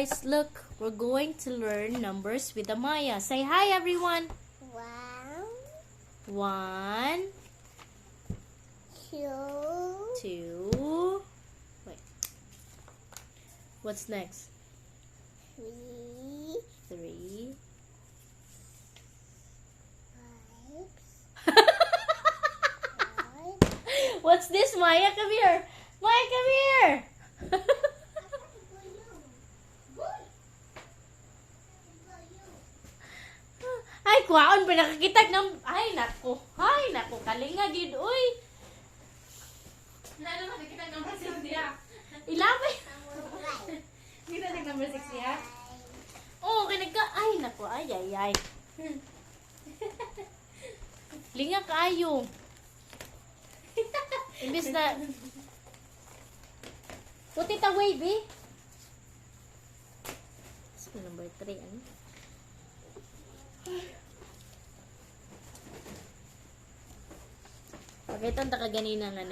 guys, look, we're going to learn numbers with Amaya. Say hi, everyone. 1, 1, 2, 2. Wait. What's next? 3, 3. 5, 5. What's this, Maya? Come here. Maya, come here. Ay, kwaon pa nakakitag ng... Ay, naku. Ay, naku. Kalinga, gid. Uy. Lalo makikita number 6 niya. Ilapay. Kita niya number 6 niya. Oo, kinagka... Ay, naku. Ay, ay, ay. Linga kaayo. Imbis na... Put it away, B. This is number 3, ano? Pakita ta ka ganina nga